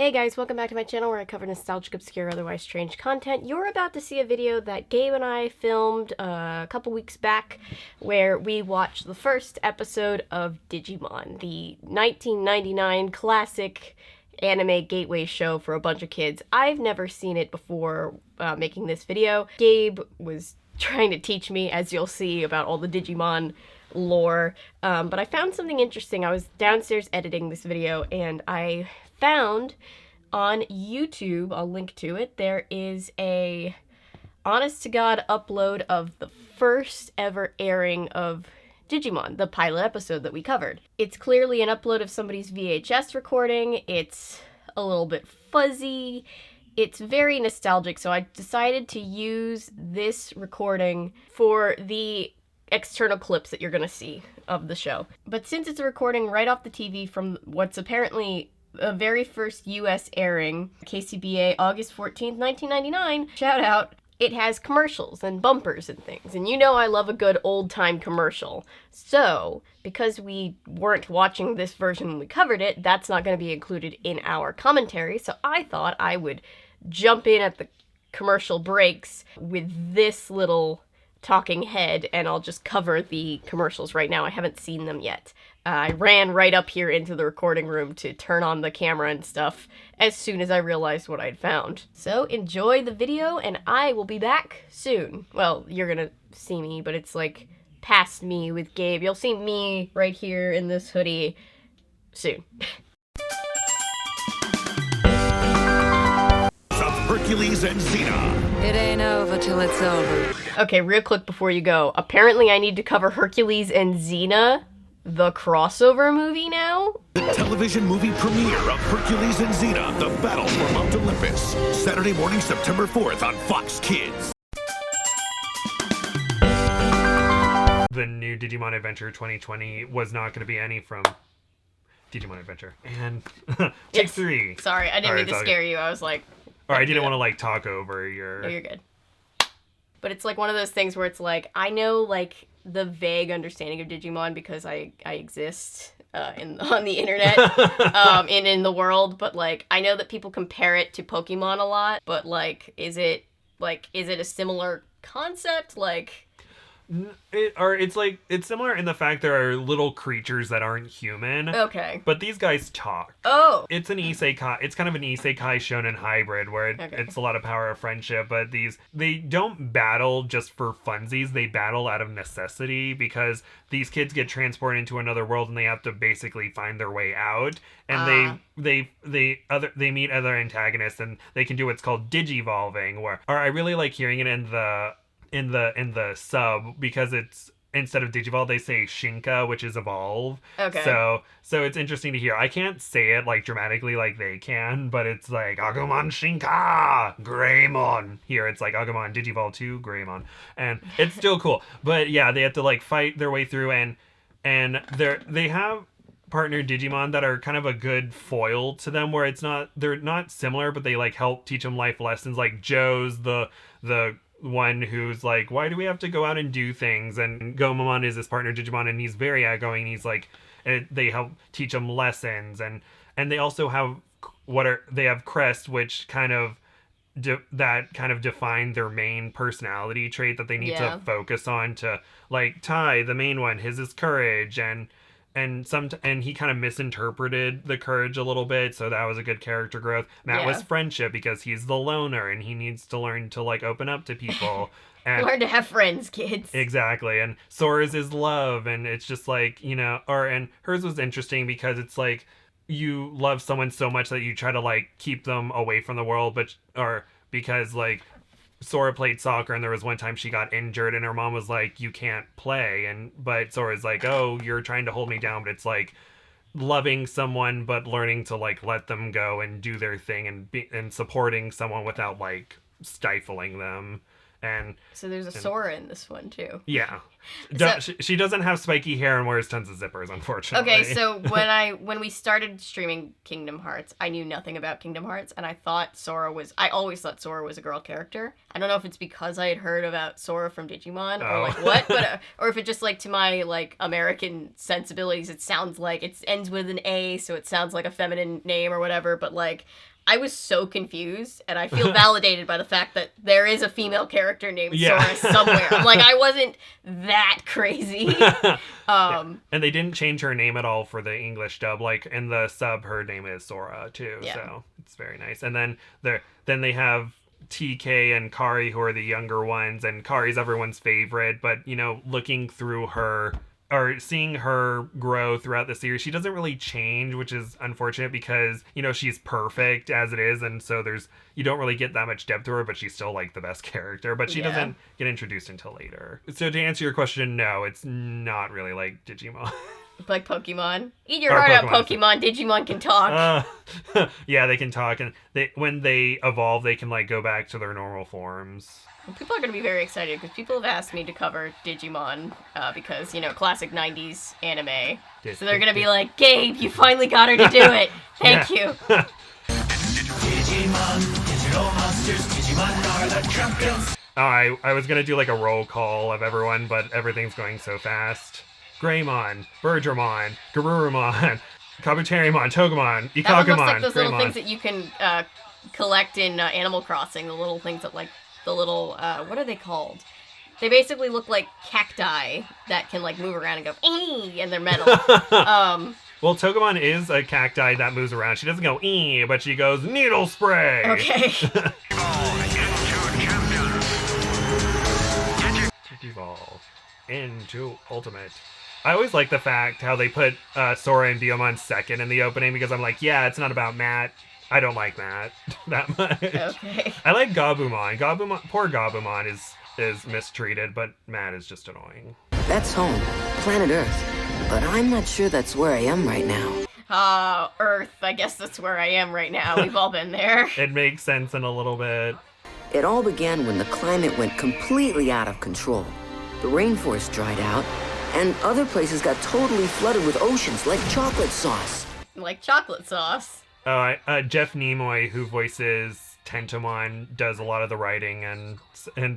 Hey guys, welcome back to my channel where I cover nostalgic, obscure, otherwise strange content. You're about to see a video that Gabe and I filmed a couple weeks back where we watched the first episode of Digimon, the 1999 classic anime gateway show for a bunch of kids. I've never seen it before making this video. Gabe was trying to teach me, as you'll see, about all the Digimon lore, but I found something interesting. I was downstairs editing this video and I found on YouTube, I'll link to it, there is a honest to God upload of the first ever airing of Digimon, the pilot episode that we covered. It's clearly an upload of somebody's VHS recording. It's a little bit fuzzy. It's very nostalgic, so I decided to use this recording for the external clips that you're gonna see of the show. But since it's a recording right off the TV from what's apparently a very first US airing, KCBA, August 14th, 1999, shout out, it has commercials and bumpers and things. And you know I love a good old-time commercial. So, because we weren't watching this version when we covered it, that's not going to be included in our commentary. So I thought I would jump in at the commercial breaks with this little talking head, and I'll just cover the commercials right now. I haven't seen them yet. I ran right up here into the recording room to turn on the camera and stuff as soon as I realized what I'd found. So enjoy the video, and I will be back soon. Well, you're gonna see me, but it's like past me with Gabe. You'll see me right here in this hoodie soon. Hercules and Xena. It ain't over till it's over. Okay, real quick before you go. Apparently I need to cover Hercules and Xena, the crossover movie now? The television movie premiere of Hercules and Xena, The Battle for Mount Olympus. Saturday morning, September 4th on Fox Kids. The new Digimon Adventure 2020 was not going to be any from Digimon Adventure. And take Yes. 3. Sorry, I didn't mean to scare you. I was like... Or I didn't want to like talk over your... No, you're good. But it's like one of those things where it's like, I know like the vague understanding of Digimon because I exist on the internet and in the world, but like I know that people compare it to Pokemon a lot, but like is it a similar concept? Like It's similar in the fact there are little creatures that aren't human. Okay. But these guys talk. Oh. It's an isekai. It's kind of an isekai shonen hybrid where it's a lot of power of friendship, but they don't battle just for funsies. They battle out of necessity because these kids get transported into another world and they have to basically find their way out. And they meet other antagonists and they can do what's called digivolving, or I really like hearing it in the sub because it's instead of Digivolve they say Shinka, which is evolve. Okay. So it's interesting to hear. I can't say it like dramatically like they can, but it's like Agumon Shinka Greymon. Here it's like Agumon Digivolve 2 Greymon, and it's still cool. But yeah, they have to like fight their way through, and they have partner Digimon that are kind of a good foil to them, where they're not similar, but they like help teach them life lessons. Like Joe's the one who's like, why do we have to go out and do things? And Gomamon is his partner Digimon, and he's very outgoing. He's like, they help teach him lessons, and they also have they have Crest, which kind of define their main personality trait that they need to focus on. To like Tai, the main one, his is courage, and he kind of misinterpreted the courage a little bit, so that was a good character growth. Matt was friendship because he's the loner and he needs to learn to like open up to people. And learn to have friends, kids. Exactly. And Sora's is love, and it's just like, and hers was interesting because it's like you love someone so much that you try to like keep them away from the world, because like Sora played soccer and there was one time she got injured and her mom was like, you can't play, but Sora's like, oh, you're trying to hold me down. But it's like loving someone but learning to like let them go and do their thing, and supporting someone without like stifling them. And so there's a Sora in this one too. Yeah. She doesn't have spiky hair and wears tons of zippers, unfortunately. Okay, so when we started streaming Kingdom Hearts, I knew nothing about Kingdom Hearts, and I always thought Sora was a girl character. I don't know if it's because I had heard about Sora from Digimon or like what, but or if it just like to my like American sensibilities, it sounds like it ends with an A, so it sounds like a feminine name or whatever. But like I was so confused, and I feel validated by the fact that there is a female character named Sora somewhere. I'm like, I wasn't that crazy. And they didn't change her name at all for the English dub. Like in the sub, her name is Sora too. Yeah. So it's very nice. And then they have TK and Kari, who are the younger ones, and Kari's everyone's favorite. But you know, looking through her or seeing her grow throughout the series, she doesn't really change, which is unfortunate because, you know, she's perfect as it is, and so you don't really get that much depth to her, but she's still like the best character, but she doesn't get introduced until later. So to answer your question, no, it's not really like Digimon. Like Pokemon. Eat your heart out, Pokemon. Digimon can talk. Yeah, they can talk, and when they evolve, they can like go back to their normal forms. People are going to be very excited because people have asked me to cover Digimon because, you know, classic 90s anime. So they're going to be like, Gabe, you finally got her to do it. Thank you. Digimon, digital monsters, Digimon are the champions. I was going to do like a roll call of everyone, but everything's going so fast. Greymon, Birdramon, Garurumon, Kabuterimon, Togemon, Ikakumon, That one looks like those Greymon. little things that you can collect in Animal Crossing. The little things that, like, the little, what are they called? They basically look like cacti that can, like, move around and go, ee, and they're metal. Well, Togemon is a cacti that moves around. She doesn't go, ee, but she goes, needle spray! Okay. Evolve into Ultimate. I always like the fact how they put Sora and Biyomon second in the opening because I'm like, yeah, it's not about Matt. I don't like Matt that much. Okay. I like Gabumon. Poor Gabumon is mistreated, but Matt is just annoying. That's home, planet Earth. But I'm not sure that's where I am right now. Earth. I guess that's where I am right now. We've all been there. It makes sense in a little bit. It all began when the climate went completely out of control. The rainforest dried out, and other places got totally flooded with oceans like chocolate sauce. Like chocolate sauce. Jeff Nimoy, who voices Tentomon, does a lot of the writing, and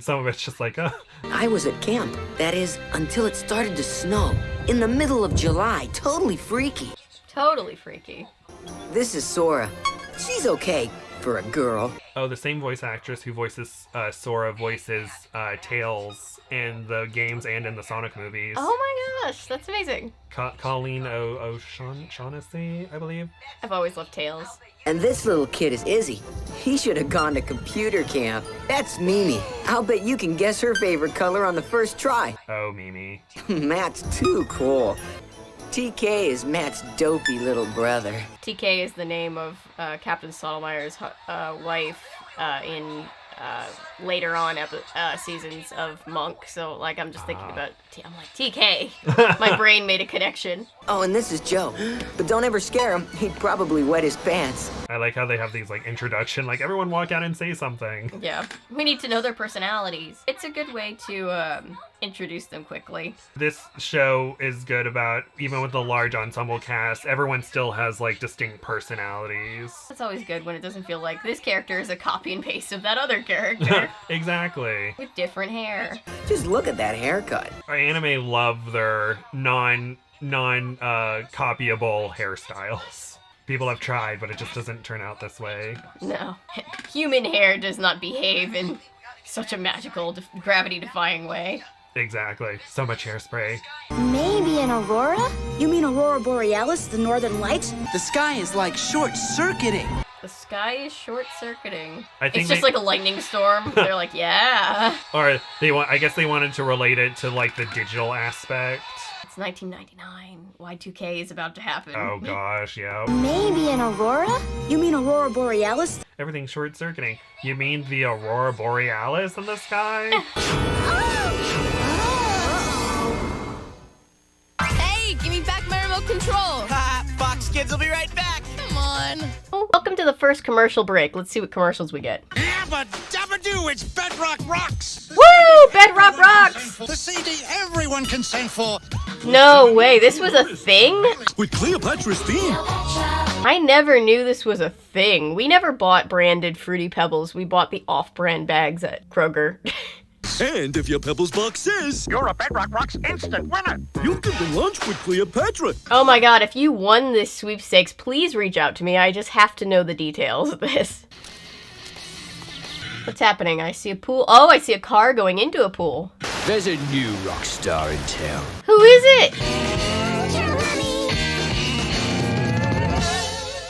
some of it's just like, I was at camp. That is, until it started to snow. In the middle of July. Totally freaky. Totally freaky. This is Sora. She's okay for a girl. Oh, the same voice actress who voices Sora voices Tails in the games and in the Sonic movies. Oh my gosh, that's amazing. Colleen O'Shaughnessy, I believe. I've always loved Tails. And this little kid is Izzy. He should have gone to computer camp. That's Mimi. I'll bet you can guess her favorite color on the first try. Oh, Mimi. Matt's too cool. TK is Matt's dopey little brother. TK is the name of Captain Stottlemeyer's wife in later on seasons of Monk. So, like, I'm just thinking about, I'm like, TK. My brain made a connection. Oh, and this is Joe. But don't ever scare him. He'd probably wet his pants. I like how they have these, like, introduction, like, everyone walk out and say something. Yeah. We need to know their personalities. It's a good way to introduce them quickly. This show is good about, even with the large ensemble cast, everyone still has, like, distinct personalities. That's always good when it doesn't feel like this character is a copy and paste of that other character. Exactly. With different hair. Just look at that haircut. Anime love their non copyable hairstyles. People have tried, but it just doesn't turn out this way. No. Human hair does not behave in such a magical, gravity-defying way. Exactly. So much hairspray. Maybe an aurora? You mean Aurora Borealis, the northern lights? The sky is like short-circuiting. The sky is short-circuiting. I think it's just like a lightning storm. They're like, yeah. Or I guess they wanted to relate it to, like, the digital aspect. It's 1999. Y2K is about to happen. Oh gosh, yeah. Maybe an aurora? You mean Aurora Borealis? Everything's short-circuiting. You mean the Aurora Borealis in the sky? Hey, give me back my remote control. Ha! Fox Kids will be right back. Come on. Welcome to the first commercial break. Let's see what commercials we get. Yabba dabba doo, it's Bedrock Rocks! Woo! Bedrock Rocks! The CD everyone can sing for. No way, this was a thing? With Cleopatra's theme. I never knew this was a thing. We never bought branded Fruity Pebbles. We bought the off-brand bags at Kroger. box. And if your Pebbles box says You're a Bedrock Rocks instant winner. you can win lunch with Cleopatra. Oh my god, if you won this sweepstakes, please reach out to me. I just have to know the details of this. What's happening? I see a pool. Oh, I see a car going into a pool. There's a new rock star in town. Who is it?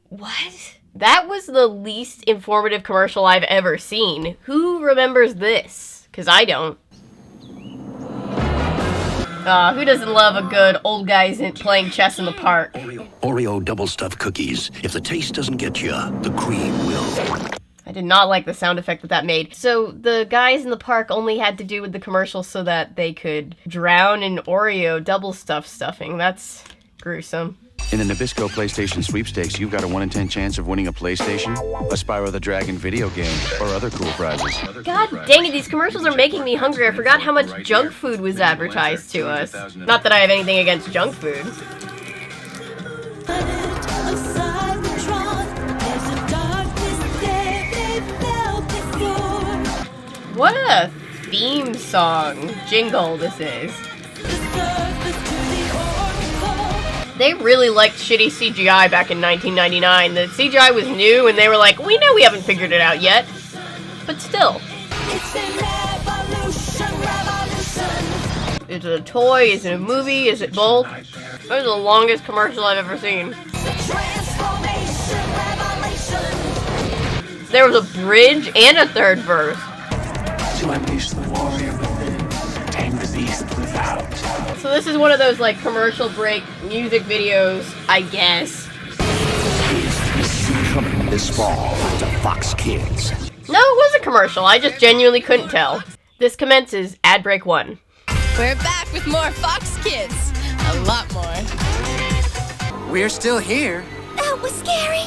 What? That was the least informative commercial I've ever seen. Who remembers this? Because I don't. Who doesn't love a good old guys playing chess in the park? Oreo double stuffed cookies. If the taste doesn't get you, the cream will. I did not like the sound effect that made. So the guys in the park only had to do with the commercial so that they could drown in Oreo double stuffed stuffing. That's gruesome. In the Nabisco PlayStation Sweepstakes, you've got a 1 in 10 chance of winning a PlayStation, a Spyro the Dragon video game, or other cool prizes. God dang it, these commercials are making me hungry. I forgot how much junk food was advertised to us. Not that I have anything against junk food. What a theme song jingle this is. They really liked shitty CGI back in 1999. The CGI was new and they were like, we know we haven't figured it out yet. But still. Is it a toy? Is it a movie? Is it both? That was the longest commercial I've ever seen. There was a bridge and a third verse. To unleash the warrior within, tame the beast without. So this is one of those like commercial break music videos, I guess. Coming this fall to Fox Kids. No, it was a commercial. I just genuinely couldn't tell. This commences ad break 1. We're back with more Fox Kids. A lot more. We're still here. That was scary.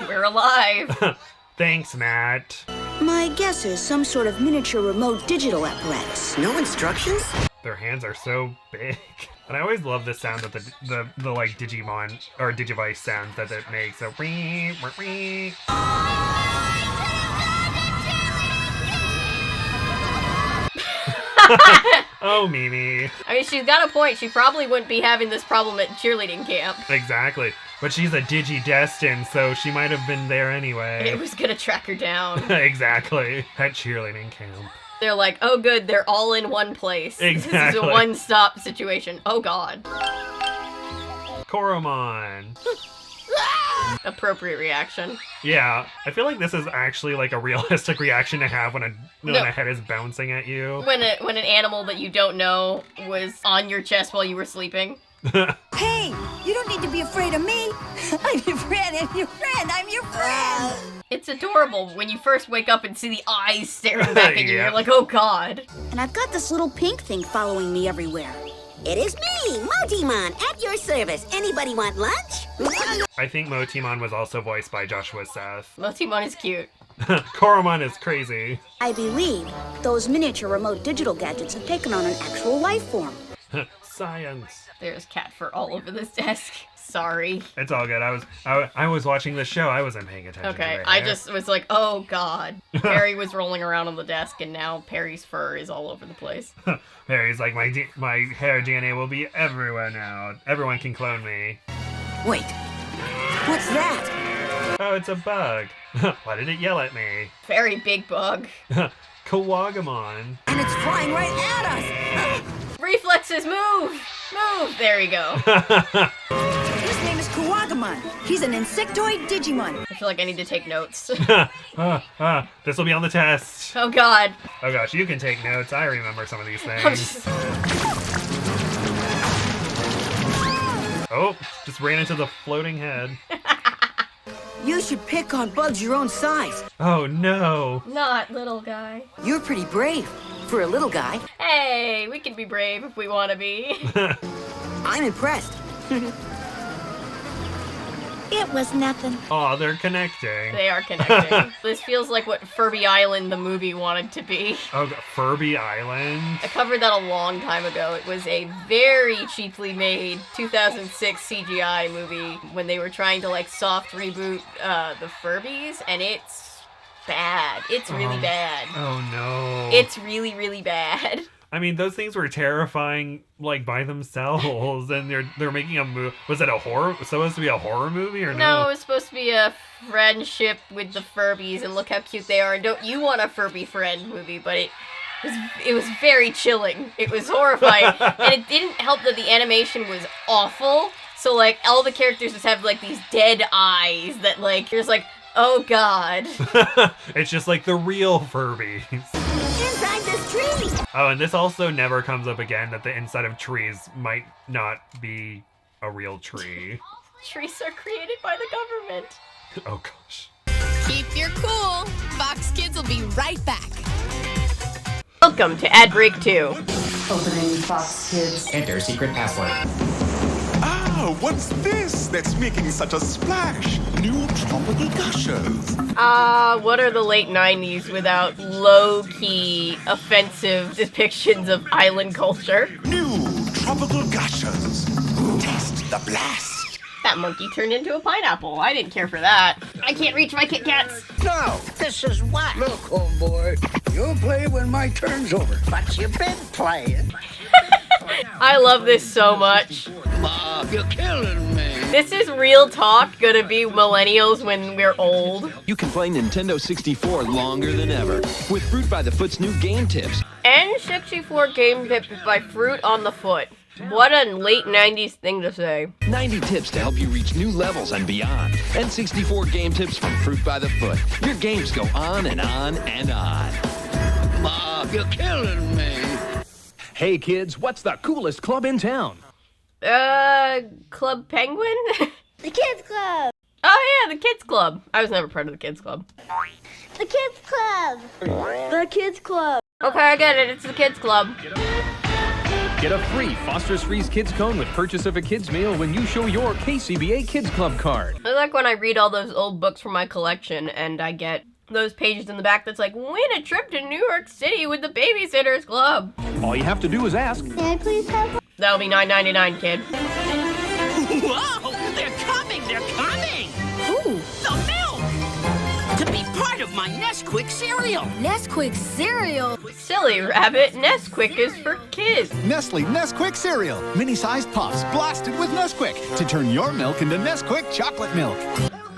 We're alive. Thanks, Matt. My guess is some sort of miniature remote digital apparatus. No instructions? Their hands are so big. And I always love the sound that the like Digimon or Digivice sounds that it makes. So oh, Mimi. I mean, she's got a point. She probably wouldn't be having this problem at cheerleading camp. Exactly. But she's a Digi-destined, so she might have been there anyway. It was gonna track her down. Exactly. At cheerleading camp. They're like, oh good, they're all in one place. Exactly. This is a one-stop situation. Oh god. Koromon. Appropriate reaction. Yeah, I feel like this is actually like a realistic reaction to have when a head is bouncing at you. When an animal that you don't know was on your chest while you were sleeping. Hey, you don't need to be afraid of me. I'm your friend, I'm your friend, I'm your friend. It's adorable when you first wake up and see the eyes staring back at you. Yeah. You're like, oh god. And I've got this little pink thing following me everywhere. It is me, Motimon, at your service. Anybody want lunch? I think Motimon was also voiced by Joshua Seth. Motimon is cute. Koromon is crazy. I believe those miniature remote digital gadgets have taken on an actual life form. Science. There's cat fur all over this desk. Sorry. It's all good. I was watching the show. I wasn't paying attention. Okay, to I just was like, oh god. Perry was rolling around on the desk, and now Perry's fur is all over the place. Perry's like, my hair DNA will be everywhere now. Everyone can clone me. Wait, what's that? Oh, it's a bug. Why did it yell at me? Very big bug. Kawagamon. And it's flying right at us. Reflexes, move! Move! There we go. His name is Kawagamon. He's an insectoid Digimon. I feel like I need to take notes. This will be on the test. Oh god. Oh gosh, you can take notes. I remember some of these I'm things. just... Oh, just ran into the floating head. You should pick on bugs your own size. Oh no. Not little guy. You're pretty brave for a little guy. Hey, we can be brave if we want to be. I'm impressed. It was nothing. Oh, they're connecting. They are connecting. This feels like what Furby Island, the movie, wanted to be. Oh, Furby Island? I covered that a long time ago. It was a very cheaply made 2006 CGI movie when they were trying to like soft reboot the Furbies, and it's bad. It's really bad. Oh no. It's really, really bad. I mean, those things were terrifying, like, by themselves, and they're making a movie. Was it supposed to be a horror movie, or no? No, it was supposed to be a friendship with the Furbies, and look how cute they are, and don't you want a Furby friend movie, but it was very chilling. It was horrifying, and it didn't help that the animation was awful, so, like, all the characters just have, like, these dead eyes that, like, you're just like, oh god. It's just like the real Furbies. Inside this tree! Oh, and this also never comes up again, that the inside of trees might not be a real tree. Trees are created by the government. Oh gosh. Keep your cool. Fox Kids will be right back. Welcome to Ad Break 2. Opening Fox Kids. Enter secret password. Ah, what's this that's making such a splash? New tropical gushers. What are the late 90s without low-key, offensive depictions of island culture? New tropical gushers. Taste the blast. That monkey turned into a pineapple. I didn't care for that. I can't reach my Kit Kats. No, this is what? Look, homeboy, you'll play when my turn's over, but you've been playing. I love this so much. Bob, you're killing me. This is real talk gonna be millennials when we're old. You can play Nintendo 64 longer than ever with Fruit by the Foot's new game tips. N64 game tips by Fruit on the Foot. What a late 90s thing to say. 90 tips to help you reach new levels and beyond. N64 game tips from Fruit by the Foot. Your games go on and on and on. Bob, you're killing me. Hey kids, what's the coolest club in town? Club Penguin? The Kids Club! Oh yeah, the Kids Club. I was never part of the Kids Club. The Kids Club! The Kids Club! Okay, I get it. It's the Kids Club. Get a free Foster's Freeze Kids Cone with purchase of a kids meal when you show your KCBA Kids Club card. I like when I read all those old books from my collection and I get those pages in the back that's like, win a trip to New York City with the Babysitters Club. All you have to do is ask. May I please have one? That'll be $9.99, kid. Whoa! They're coming! They're coming! Who? The milk! To be part of my Nesquik cereal! Nesquik cereal! Silly rabbit, Nesquik is for kids. Nestle Nesquik cereal. Mini-sized puffs blasted with Nesquik to turn your milk into Nesquik chocolate milk.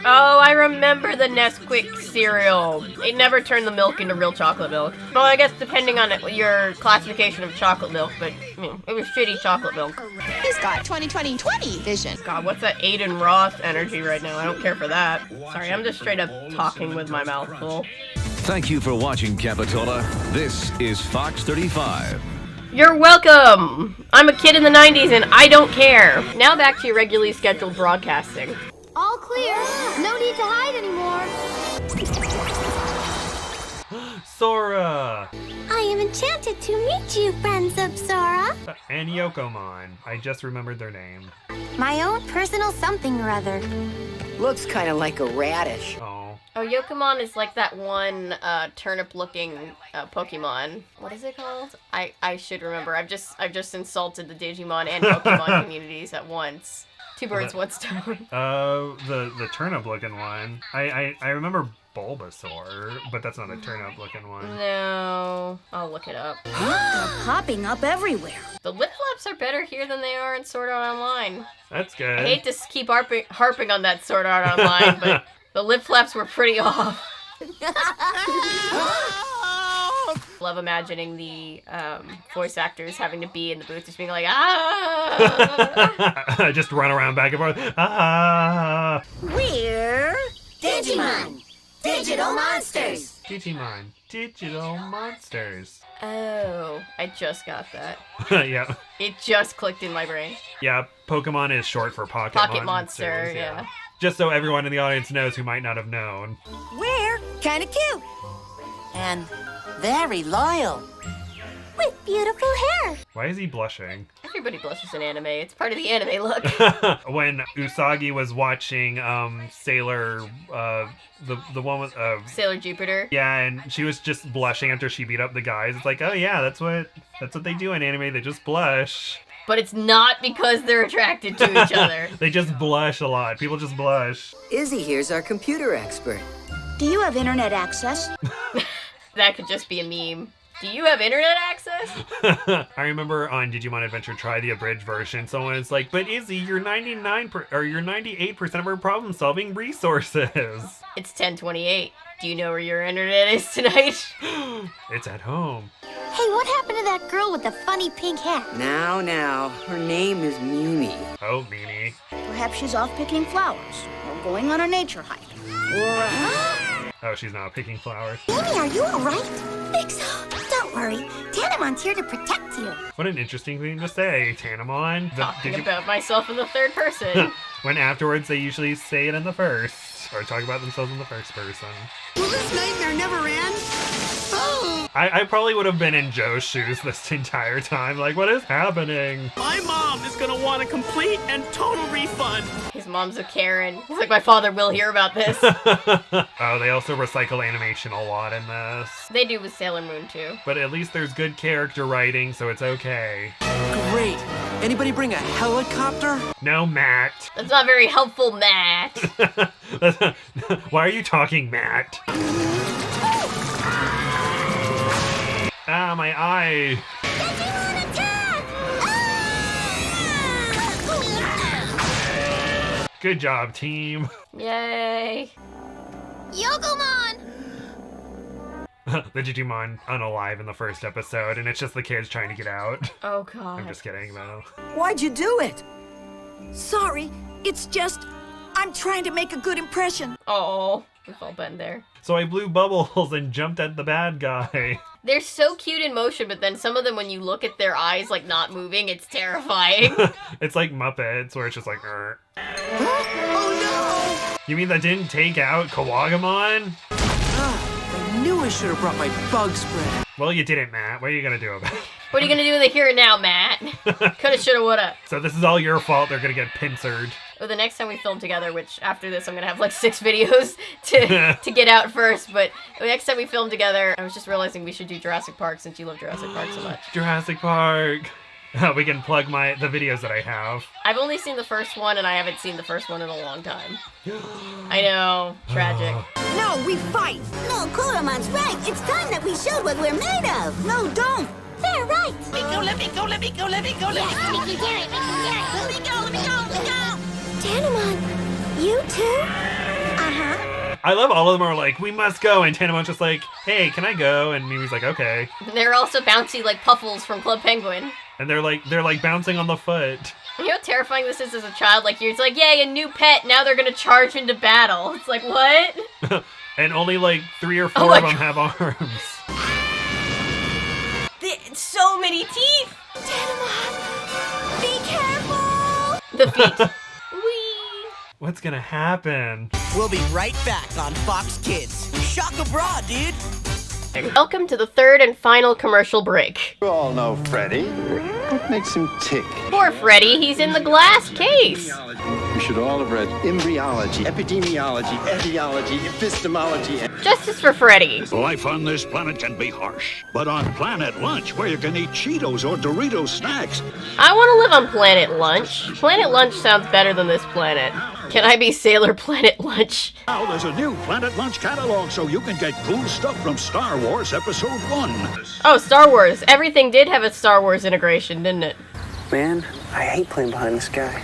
Oh, I remember the Nesquik cereal. It never turned the milk into real chocolate milk. Well, I guess depending on your classification of chocolate milk, but it was shitty chocolate milk. He's got 20/20/20 vision. God, what's that Aiden Ross energy right now? I don't care for that. Sorry, I'm just straight up talking with my mouth full. Thank you for watching, Capitola. This is Fox 35. You're welcome! I'm a kid in the 90s and I don't care. Now back to your regularly scheduled broadcasting. All clear. No need to hide anymore. Sora! I am enchanted to meet you, friends of Sora. And Yokomon. I just remembered their name. My own personal something or other. Looks kind of like a radish. Oh. Oh, Yokomon is like that one turnip-looking Pokemon. What is it called? I should remember. I've just insulted the Digimon and Pokemon communities at once. Two birds, one stone. The turnip-looking one. I remember Bulbasaur, but that's not a turnip-looking one. No, I'll look it up. They're popping up everywhere. The lip flaps are better here than they are in Sword Art Online. That's good. I hate to keep harping on that Sword Art Online, but the lip flaps were pretty off. Love imagining the voice actors having to be in the booth just being like, ah! Just run around back and forth. Ah! We're Digimon! Digital Monsters! Digimon. Digital Monsters. Oh, I just got that. Yeah. It just clicked in my brain. Yeah, Pokemon is short for Pocket Monster, yeah. Just so everyone in the audience knows who might not have known. We're kinda cute. And very loyal. With beautiful hair. Why is he blushing? Everybody blushes in anime. It's part of the anime look. When Usagi was watching Sailor, the one with Sailor Jupiter. Yeah, and she was just blushing after she beat up the guys. It's like, oh yeah, that's what they do in anime. They just blush. But it's not because they're attracted to each other. They just blush a lot. People just blush. Izzy here's our computer expert. Do you have internet access? That could just be a meme. Do you have internet access? I remember on Digimon Adventure Try the abridged version, someone is like, but Izzy, you're 98% of our problem-solving resources. It's 10:28. Do you know where your internet is tonight? It's at home. Hey, what happened to that girl with the funny pink hat? Now, her name is Mimi. Oh, Mimi. Perhaps she's off picking flowers, or going on a nature hike, or... Oh, she's not picking flowers. Mimi, are you alright? Think so. Don't worry. Tanamon's here to protect you. What an interesting thing to say, Tanamon. Talking about myself in the third person. When afterwards they usually say it in the first. Or talk about themselves in the first person. Will this nightmare never end? Oh! I probably would have been in Joe's shoes this entire time. Like, what is happening? My mom is gonna want a complete and total refund. His mom's a Karen. It's like my father will hear about this. Oh, they also recycle animation a lot in this. They do with Sailor Moon too. But at least there's good character writing, so it's okay. Great. Anybody bring a helicopter? No, Matt. That's not very helpful, Matt. Why are you talking, Matt? Ah, my eye. Good job, team. Yay. Yogomon! The Digimon unalive in the first episode, and it's just the kids trying to get out. Oh, God. I'm just kidding, though. Why'd you do it? Sorry, it's just... I'm trying to make a good impression. Oh, we've all been there. So I blew bubbles and jumped at the bad guy. They're so cute in motion, but then some of them, when you look at their eyes, like, not moving, it's terrifying. It's like Muppets, where it's just like, Oh, no! You mean that didn't take out Kawagamon? I knew I should have brought my bug spray. Well, you didn't, Matt. What are you gonna do about it? What are you gonna do in the here and now, Matt? Coulda, shoulda, woulda. So this is all your fault. They're gonna get pincered. Oh, the next time we film together, which after this I'm gonna have like 6 videos to get out first, but the next time we film together, I was just realizing we should do Jurassic Park since you love Jurassic Park so much. Jurassic Park. We can plug the videos that I have. I've only seen the first one, and I haven't seen the first one in a long time. I know, tragic. No, we fight! No, Koromon's right. It's time that we showed what we're made of. No, don't. They're right. Let me go. Yes, make you do it. Let me go. Tanamon, you too? Uh-huh. I love all of them are like, we must go, and Tanamon's just like, hey, can I go? And Mimi's like, okay. They're also bouncy like Puffles from Club Penguin. And they're like bouncing on the foot. You know how terrifying this is as a child? Like, it's like, yay, a new pet, now they're gonna charge into battle. It's like, what? And only like 3 or 4 of them have arms. So many teeth! Tanamon, be careful! The feet. Whee! What's gonna happen? We'll be right back on Fox Kids. Shock abroad, dude! Welcome to the third and final commercial break. You all know Freddy. What makes him tick? Poor Freddy, he's in the glass case. You should all have read embryology, epidemiology, etiology, epistemology. Justice for Freddy. Life on this planet can be harsh, but on Planet Lunch, where you can eat Cheetos or Doritos snacks. I want to live on Planet Lunch. Planet Lunch sounds better than this planet. Can I be Sailor Planet Lunch? Now there's a new Planet Lunch catalog, so you can get cool stuff from Star Wars Episode 1. Oh, Star Wars. Everything did have a Star Wars integration, didn't it? Man, I hate playing behind this guy.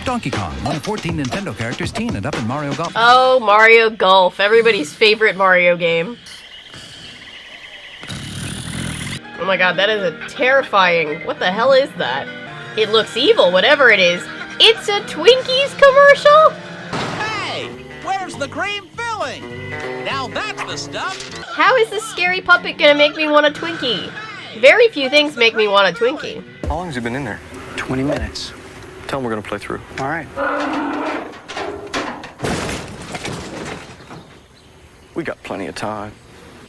Donkey Kong, one of 14 Nintendo characters teamed up in Mario Golf. Oh, Mario Golf. Everybody's favorite Mario game. Oh my god, that is a terrifying... What the hell is that? It looks evil, whatever it is. It's a Twinkies commercial? Hey! Where's the cream filling? Now that's the stuff! How is this scary puppet gonna make me want a Twinkie? Very few things make me want a Twinkie. How long has he been in there? 20 minutes. Tell him we're gonna play through. All right. We got plenty of time.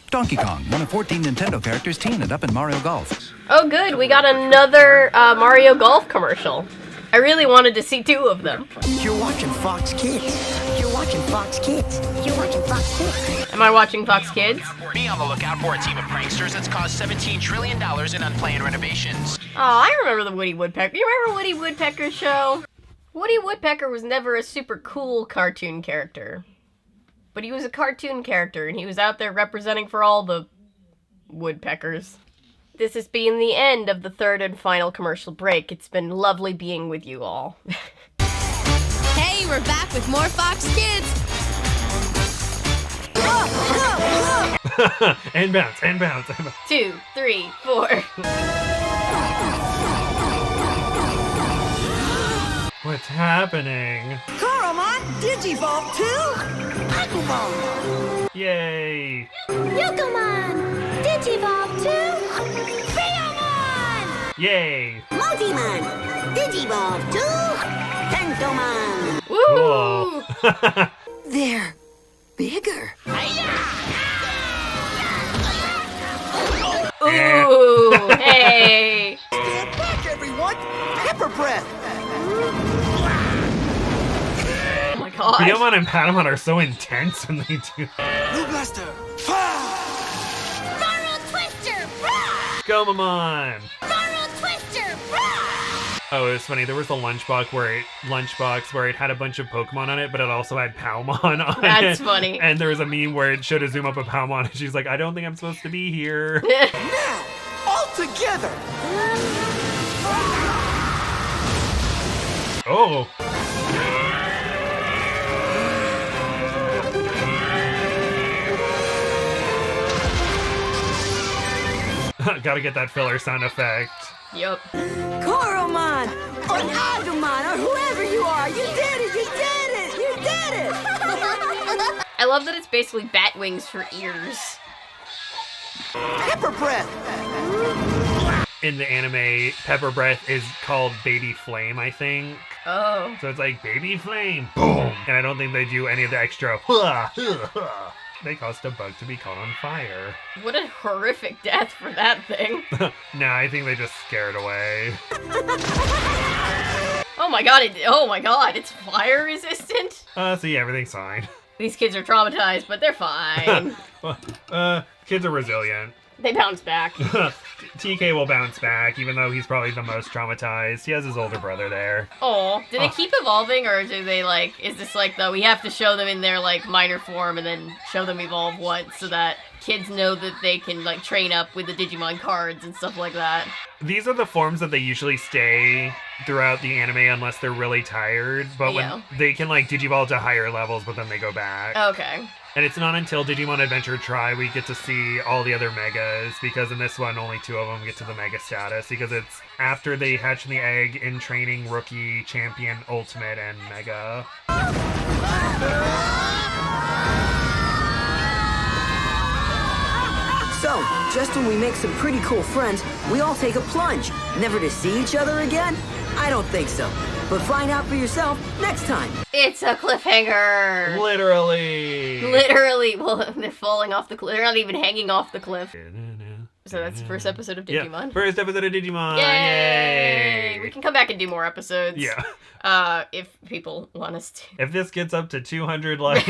Donkey Kong, one of 14 Nintendo characters teamed up in Mario Golf. Oh good, we got another Mario Golf commercial. I really wanted to see 2 of them. You're watching Fox Kids. You're watching Fox Kids. You're watching Fox Kids. Am I watching Fox Kids? Be on the lookout for a team of pranksters that's caused $17 trillion in unplanned renovations. Oh, I remember the Woody Woodpecker. You remember Woody Woodpecker's show? Woody Woodpecker was never a super cool cartoon character. but he was a cartoon character, and he was out there representing for all the woodpeckers. This has been the end of the third and final commercial break. It's been lovely being with you all. Hey, we're back with more Fox Kids. And bounce, and bounce, and bounce. 2, 3, 4. What's happening? Coromon, Digivolve 2, Pokemon. Yay! Yukomon! Digivolve 2! Freomon! Yay! Multimon, Digivolve 2, Tentomon. Woo! Cool. They're bigger. Ooh, hey! Stand back, everyone! Pepper breath! Oh my god. Freomon and Patamon are so intense when they do that. Blue Blaster! Thorough Twister! Gomamon! Thorough Twister! Oh, it was funny. There was a lunchbox where it had a bunch of Pokemon on it, but it also had Palmon on it. That's funny. And there was a meme where it showed a zoom up of Palmon, and she's like, I don't think I'm supposed to be here. Now, all together! Oh. Gotta get that filler sound effect. Yup. Coromon! Or Agumon! Or whoever you are! You did it! You did it! You did it! I love that it's basically bat wings for ears. Pepper breath! In the anime, Pepper Breath is called Baby Flame, I think. Oh. So it's like, Baby Flame, boom! And I don't think they do any of the extra, they caused a bug to be caught on fire. What a horrific death for that thing. Nah, I think they just scared away. Oh my god, it's fire resistant? So yeah, everything's fine. These kids are traumatized, but they're fine. Kids are resilient. They bounce back. TK will bounce back, even though he's probably the most traumatized. He has his older brother there. Oh, do they keep evolving, or do they is this we have to show them in their minor form and then show them evolve once so that kids know that they can train up with the Digimon cards and stuff like that? These are the forms that they usually stay throughout the anime unless they're really tired, but when they can Digivolve to higher levels, but then they go back. Okay. And it's not until Digimon Adventure Tri we get to see all the other Megas, because in this one only 2 of them get to the Mega status, because it's after they hatch in the egg, in training, Rookie, Champion, Ultimate, and Mega. So, just when we make some pretty cool friends, we all take a plunge, never to see each other again? I don't think so. But find out for yourself next time. It's a cliffhanger. Literally. Literally. Well, they're falling off the cliff. They're not even hanging off the cliff. So that's the first episode of Digimon. Yeah, first episode of Digimon. Yay! We can come back and do more episodes. Yeah. If people want us to. If this gets up to 200 likes,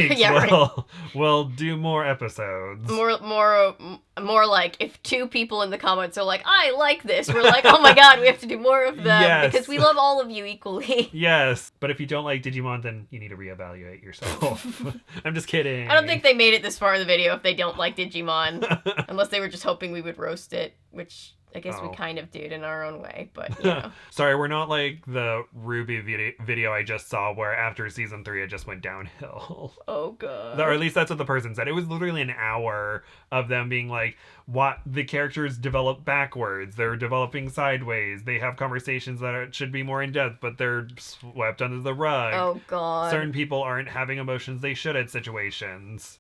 we'll do more episodes. More like if 2 people in the comments are like, I like this. We're like, oh my god, we have to do more of them. Yes. Because we love all of you equally. Yes. But if you don't like Digimon, then you need to reevaluate yourself. I'm just kidding. I don't think they made it this far in the video if they don't like Digimon. Unless they were just hoping we would roast it, which I guess we kind of did in our own way, but you know. Sorry, we're not like the Ruby video I just saw where after season 3 it just went downhill. Oh god. Or at least that's what the person said. It was literally an hour of them being like, what the characters develop backwards, they're developing sideways, they have conversations that should be more in depth, but they're swept under the rug. Oh god. Certain people aren't having emotions they should at situations.